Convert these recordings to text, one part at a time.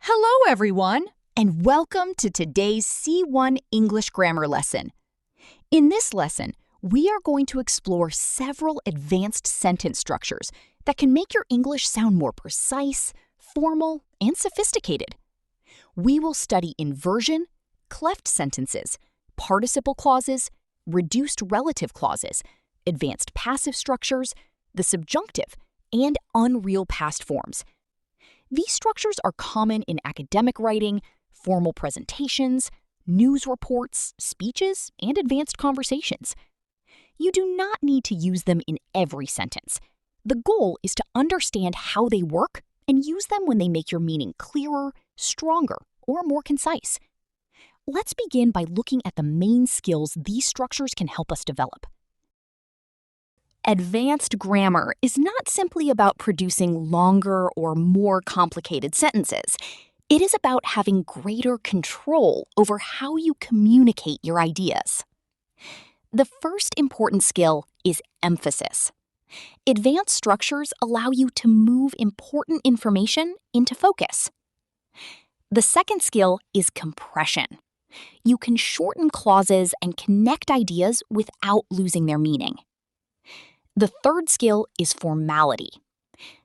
Hello, everyone, and welcome to today's C1 English grammar lesson. In this lesson, we are going to explore several advanced sentence structures that can make your English sound more precise, formal, and sophisticated. We will study inversion, cleft sentences, participle clauses, reduced relative clauses, advanced passive structures, the subjunctive, and unreal past forms. These structures are common in academic writing, formal presentations, news reports, speeches, and advanced conversations. You do not need to use them in every sentence. The goal is to understand how they work and use them when they make your meaning clearer, stronger, or more concise. Let's begin by looking at the main skills these structures can help us develop. Advanced grammar is not simply about producing longer or more complicated sentences. It is about having greater control over how you communicate your ideas. The first important skill is emphasis. Advanced structures allow you to move important information into focus. The second skill is compression. You can shorten clauses and connect ideas without losing their meaning. The third skill is formality.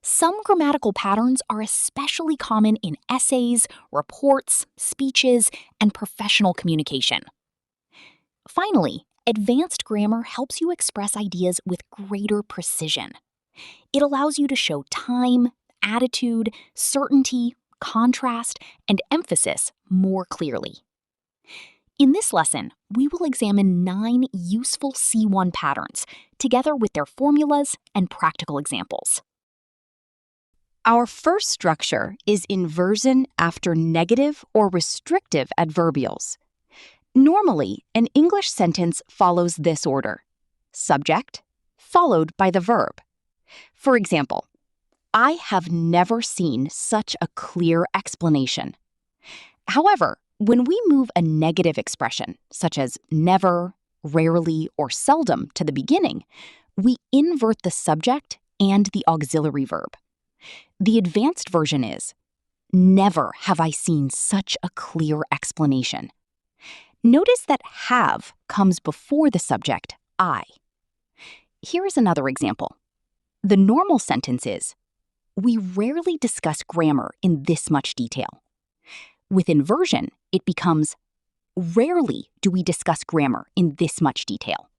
Some grammatical patterns are especially common in essays, reports, speeches, and professional communication. Finally, advanced grammar helps you express ideas with greater precision. It allows you to show time, attitude, certainty, contrast, and emphasis more clearly. In this lesson, we will examine 9 useful C1 patterns, together with their formulas and practical examples. Our first structure is inversion after negative or restrictive adverbials. Normally, an English sentence follows this order: subject, followed by the verb. For example, I have never seen such a clear explanation. However, when we move a negative expression, such as never, rarely, or seldom to the beginning, we invert the subject and the auxiliary verb. The advanced version is, never have I seen such a clear explanation. Notice that have comes before the subject, I. Here is another example. The normal sentence is, we rarely discuss grammar in this much detail. With inversion, it becomes, rarely do we discuss grammar in this much detail.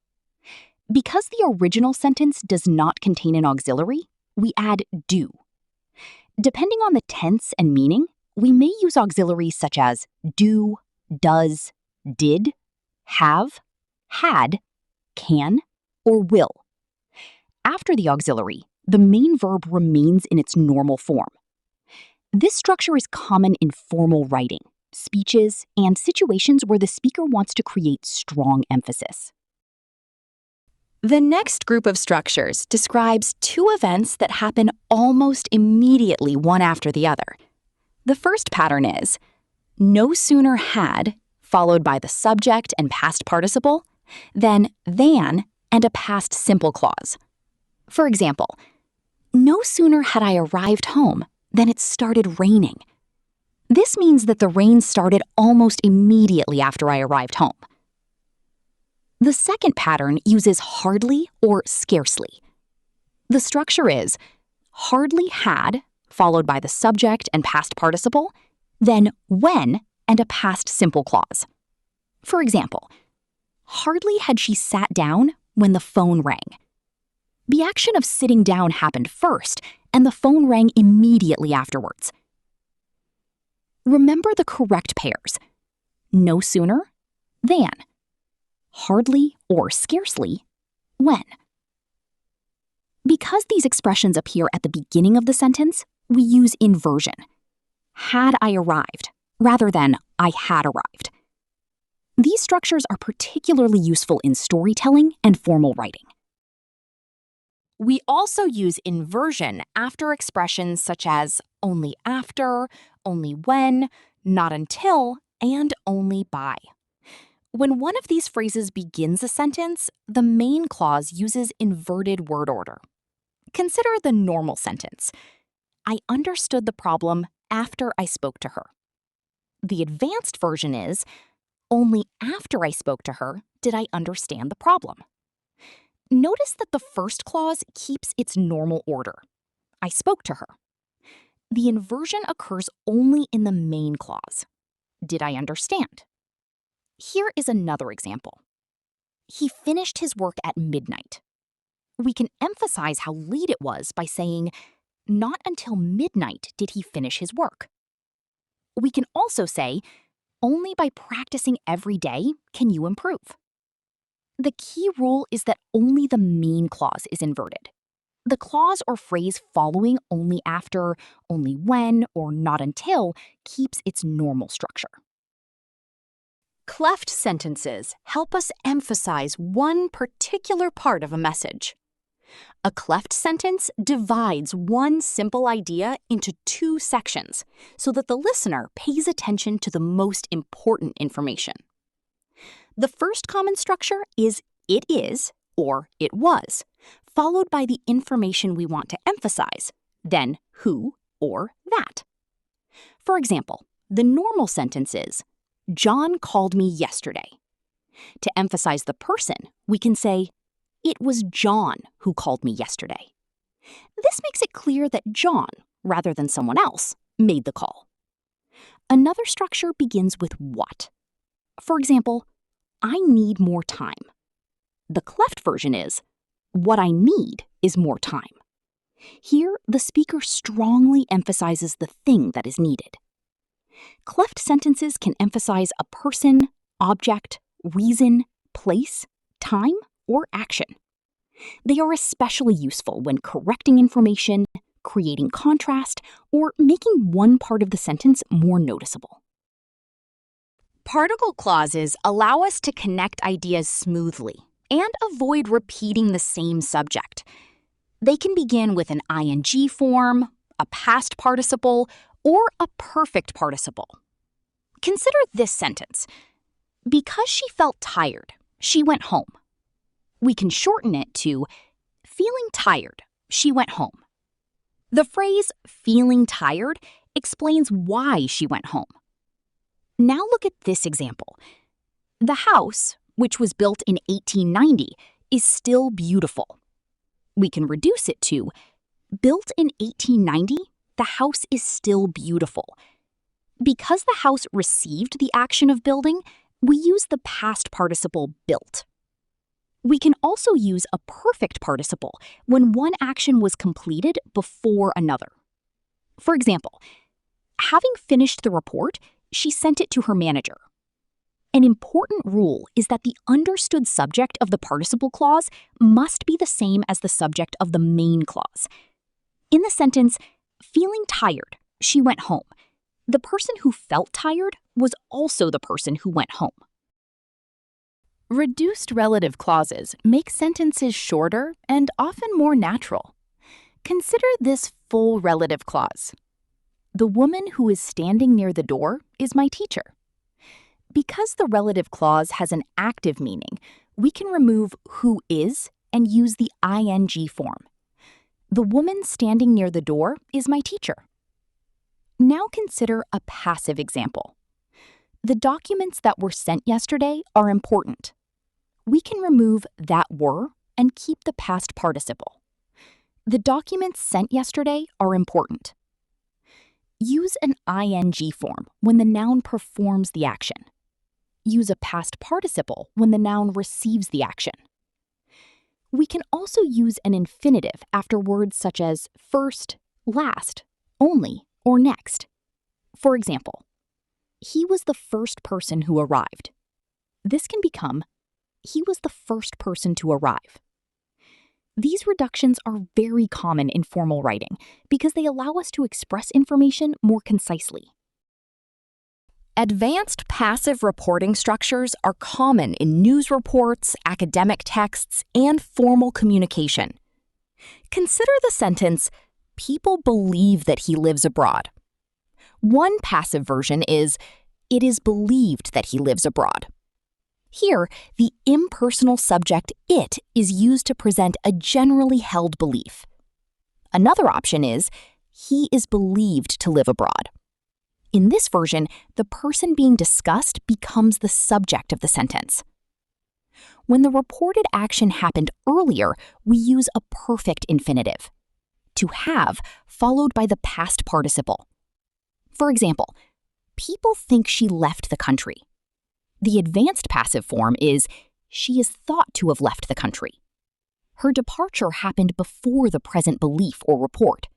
Because the original sentence does not contain an auxiliary, we add do. Depending on the tense and meaning, we may use auxiliaries such as do, does, did, have, had, can, or will. After the auxiliary, the main verb remains in its normal form. This structure is common in formal writing, speeches, and situations where the speaker wants to create strong emphasis. The next group of structures describes 2 events that happen almost immediately one after the other. The first pattern is no sooner had, followed by the subject and past participle, than and a past simple clause. For example, no sooner had I arrived home than it started raining. This means that the rain started almost immediately after I arrived home. The second pattern uses hardly or scarcely. The structure is hardly had, followed by the subject and past participle, then when and a past simple clause. For example, hardly had she sat down when the phone rang. The action of sitting down happened first, and the phone rang immediately afterwards. Remember the correct pairs: no sooner, than; hardly or scarcely, when. Because these expressions appear at the beginning of the sentence, we use inversion. Had I arrived, rather than I had arrived. These structures are particularly useful in storytelling and formal writing. We also use inversion after expressions such as only after, only when, not until, and only by. When one of these phrases begins a sentence, the main clause uses inverted word order. Consider the normal sentence. I understood the problem after I spoke to her. The advanced version is, only after I spoke to her did I understand the problem. Notice that the first clause keeps its normal order. I spoke to her. The inversion occurs only in the main clause. Did I understand? Here is another example. He finished his work at midnight. We can emphasize how late it was by saying, not until midnight did he finish his work. We can also say, only by practicing every day can you improve. The key rule is that only the main clause is inverted. The clause or phrase following only after, only when, or not until keeps its normal structure. Cleft sentences help us emphasize one particular part of a message. A cleft sentence divides one simple idea into two sections so that the listener pays attention to the most important information. The first common structure is it is or it was, followed by the information we want to emphasize, then who or that. For example, the normal sentence is, John called me yesterday. To emphasize the person, we can say, it was John who called me yesterday. This makes it clear that John, rather than someone else, made the call. Another structure begins with what. For example, I need more time. The cleft version is, what I need is more time. Here, the speaker strongly emphasizes the thing that is needed. Cleft sentences can emphasize a person, object, reason, place, time, or action. They are especially useful when correcting information, creating contrast, or making one part of the sentence more noticeable. Particle clauses allow us to connect ideas smoothly and avoid repeating the same subject. They can begin with an ing form, a past participle, or a perfect participle. Consider this sentence. Because she felt tired, she went home. We can shorten it to, feeling tired, she went home. The phrase feeling tired explains why she went home. Now look at this example. The house, which was built in 1890, is still beautiful. We can reduce it to, built in 1890, the house is still beautiful. Because the house received the action of building, we use the past participle built. We can also use a perfect participle when one action was completed before another. For example, having finished the report, she sent it to her manager. An important rule is that the understood subject of the participle clause must be the same as the subject of the main clause. In the sentence, feeling tired, she went home, the person who felt tired was also the person who went home. Reduced relative clauses make sentences shorter and often more natural. Consider this full relative clause. The woman who is standing near the door is my teacher. Because the relative clause has an active meaning, we can remove who is and use the ing form. The woman standing near the door is my teacher. Now consider a passive example. The documents that were sent yesterday are important. We can remove that were and keep the past participle. The documents sent yesterday are important. Use an ing form when the noun performs the action. Use a past participle when the noun receives the action. We can also use an infinitive after words such as first, last, only, or next. For example, he was the first person who arrived. This can become, he was the first person to arrive. These reductions are very common in formal writing because they allow us to express information more concisely. Advanced passive reporting structures are common in news reports, academic texts, and formal communication. Consider the sentence, people believe that he lives abroad. One passive version is, it is believed that he lives abroad. Here, the impersonal subject it is used to present a generally held belief. Another option is, he is believed to live abroad. In this version, the person being discussed becomes the subject of the sentence. When the reported action happened earlier, we use a perfect infinitive. To have, followed by the past participle. For example, people think she left the country. The advanced passive form is, she is thought to have left the country. Her departure happened before the present belief or report.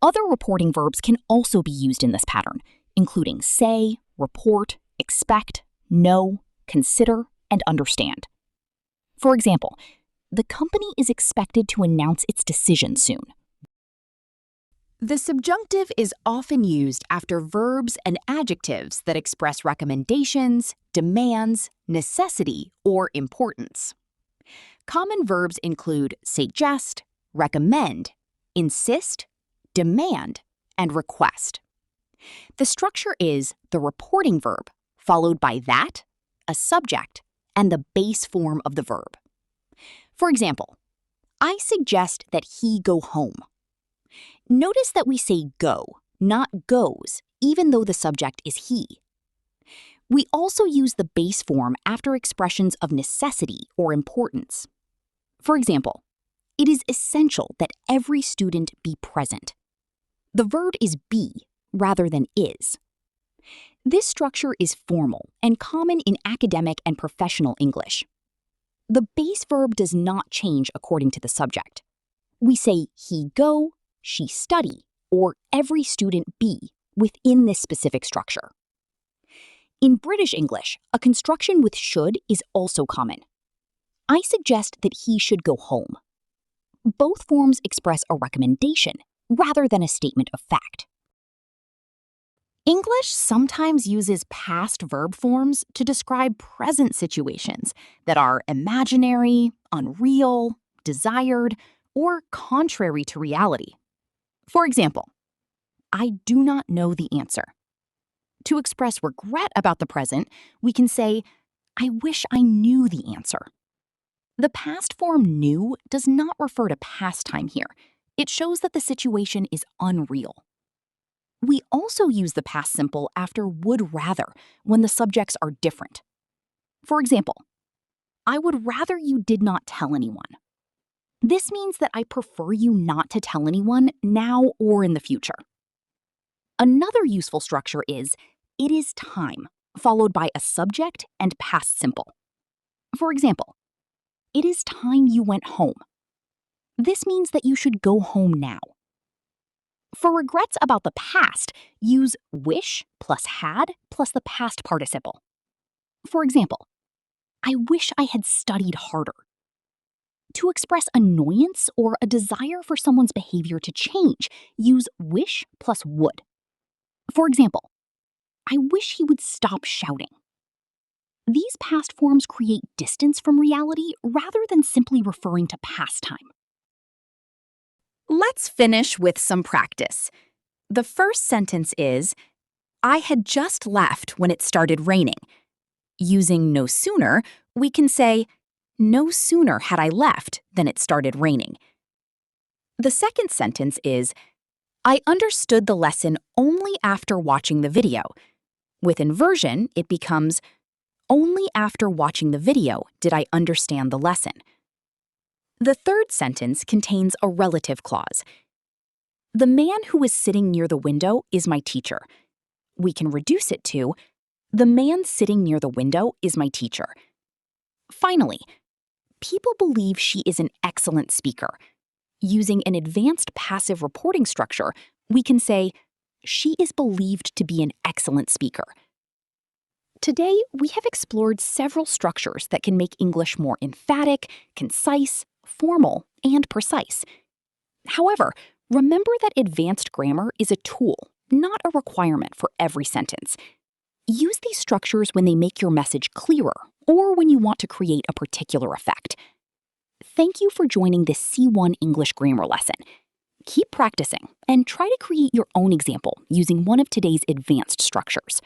Other reporting verbs can also be used in this pattern, including say, report, expect, know, consider, and understand. For example, the company is expected to announce its decision soon. The subjunctive is often used after verbs and adjectives that express recommendations, demands, necessity, or importance. Common verbs include suggest, recommend, insist, demand, and request. The structure is the reporting verb, followed by that, a subject, and the base form of the verb. For example, I suggest that he go home. Notice that we say go, not goes, even though the subject is he. We also use the base form after expressions of necessity or importance. For example, it is essential that every student be present. The verb is be rather than is. This structure is formal and common in academic and professional English. The base verb does not change according to the subject. We say he go, she study, or every student be within this specific structure. In British English, a construction with should is also common. I suggest that he should go home. Both forms express a recommendation rather than a statement of fact. English sometimes uses past verb forms to describe present situations that are imaginary, unreal, desired, or contrary to reality. For example, I do not know the answer. To express regret about the present, we can say, I wish I knew the answer. The past form knew does not refer to past time here. It shows that the situation is unreal. We also use the past simple after would rather when the subjects are different. For example, I would rather you did not tell anyone. This means that I prefer you not to tell anyone now or in the future. Another useful structure is it is time, followed by a subject and past simple. For example, it is time you went home. This means that you should go home now. For regrets about the past, use wish plus had plus the past participle. For example, I wish I had studied harder. To express annoyance or a desire for someone's behavior to change, use wish plus would. For example, I wish he would stop shouting. These past forms create distance from reality rather than simply referring to past time. Let's finish with some practice. The first sentence is, I had just left when it started raining. Using no sooner, we can say, no sooner had I left than it started raining. The second sentence is, I understood the lesson only after watching the video. With inversion, it becomes, only after watching the video did I understand the lesson. The third sentence contains a relative clause. The man who is sitting near the window is my teacher. We can reduce it to, the man sitting near the window is my teacher. Finally, people believe she is an excellent speaker. Using an advanced passive reporting structure, we can say, she is believed to be an excellent speaker. Today, we have explored several structures that can make English more emphatic, concise, formal, and precise. However, remember that advanced grammar is a tool, not a requirement for every sentence. Use these structures when they make your message clearer or when you want to create a particular effect. Thank you for joining this C1 English grammar lesson. Keep practicing and try to create your own example using one of today's advanced structures.